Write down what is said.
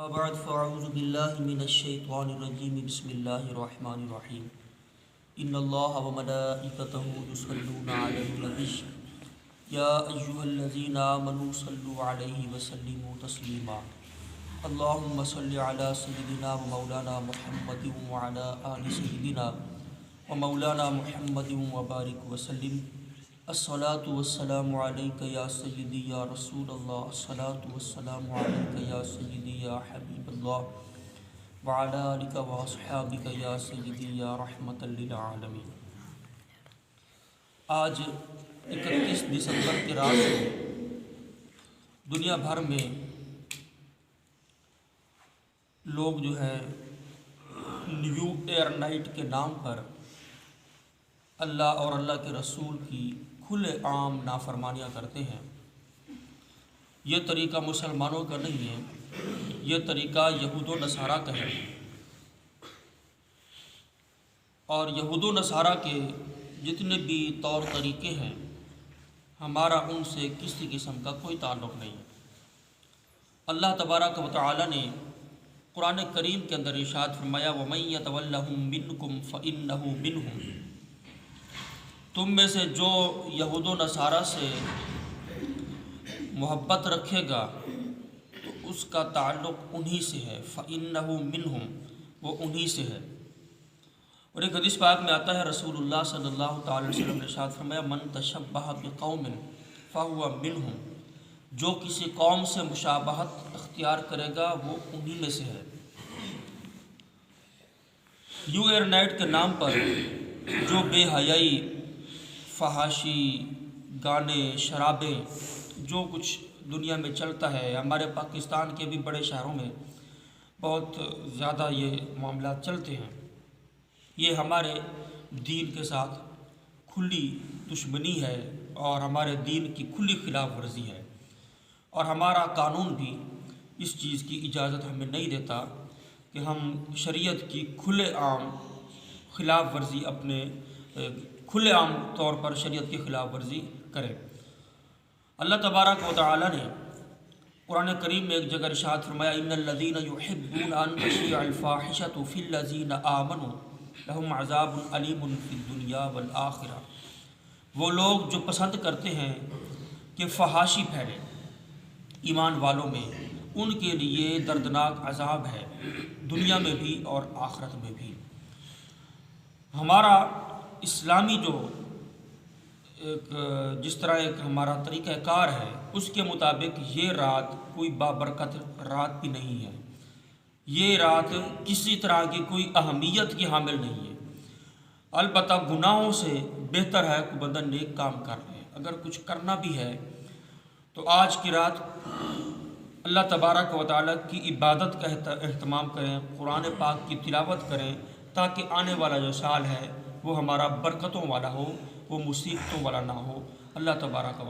أما بعد فأعوذ بالله من الشيطان الرجيم بسم الله الرحمن الرحيم إن الله وملائكته يصلون على النبي يا أيها الذين آمنوا صلوا عليه وسلموا تسليما اللهم صل على سيدنا ومولانا محمد وعلى آل سيدنا ومولانا محمد وبارك وسلم الصلاة والسلام عليك يا سيدي يا رسول الله الصلاة والسلام عليك يا سيدي يا حبيب الله وعلى آلك وأصحابك يا سيدي يا رحمة للعالمين۔ آج 31 دسمبر کی رات دنیا بھر میں لوگ جو ہے نیو ایئر نائٹ کے نام پر اللہ اور اللہ کے رسول کی کھلے عام نافرمانیاں کرتے ہیں۔ یہ طریقہ مسلمانوں کا نہیں ہے، یہ طریقہ یہود و نصارہ کا ہے، اور یہود و نصارہ کے جتنے بھی طور طریقے ہیں ہمارا ان سے کسی قسم کا کوئی تعلق نہیں ہے۔ اللہ تبارک و تعالی نے قرآن کریم کے اندر ارشاد فرمایا وَمَن يَتَوَلَّهُم مِّنكُمْ فَإِنَّهُ مِنْهُمْ، تم میں سے جو یہود و نصارہ سے محبت رکھے گا تو اس کا تعلق انہی سے ہے، فَإِنَّهُ مِنْهُمْ، وہ انہی سے ہے۔ اور ایک حدیث پاک میں آتا ہے رسول اللہ صلی اللہ تعالی وسلم نے ارشاد فرمایا من تشبہ بقوم فہو منہم، جو کسی قوم سے مشابہت اختیار کرے گا وہ انہی میں سے ہے۔ نیو ایئر نائٹ کے نام پر جو بے حیائی، فحاشی، گانے، شرابیں، جو کچھ دنیا میں چلتا ہے، ہمارے پاکستان کے بھی بڑے شہروں میں بہت زیادہ یہ معاملات چلتے ہیں، یہ ہمارے دین کے ساتھ کھلی دشمنی ہے اور ہمارے دین کی کھلی خلاف ورزی ہے، اور ہمارا قانون بھی اس چیز کی اجازت ہمیں نہیں دیتا کہ ہم شریعت کی کھلے عام خلاف ورزی اپنے کھلے عام طور پر شریعت کی خلاف ورزی کریں۔ اللہ تبارک و تعالی نے قرآن کریم میں ایک جگہ ارشاد فرمایا ان الذین یحبون ان تشیع الفاحشۃ فی الذین آمنوا لہم عذاب علیم فی الدنیا والآخرہ، وہ لوگ جو پسند کرتے ہیں کہ فحاشی پھیلے ایمان والوں میں، ان کے لیے دردناک عذاب ہے دنیا میں بھی اور آخرت میں بھی۔ ہمارا اسلامی جو جس طرح ایک ہمارا طریقہ کار ہے اس کے مطابق یہ رات کوئی بابرکت رات بھی نہیں ہے، یہ رات کسی طرح کی کوئی اہمیت کی حامل نہیں ہے۔ البتہ گناہوں سے بہتر ہے کہ بندہ نیک کام کر لے، اگر کچھ کرنا بھی ہے تو آج کی رات اللہ تبارک و تعالیٰ کی عبادت کا اہتمام کریں، قرآن پاک کی تلاوت کریں، تاکہ آنے والا جو سال ہے وہ ہمارا برکتوں والا ہو، وہ مصیبتوں والا نہ ہو۔ اللہ تبارک و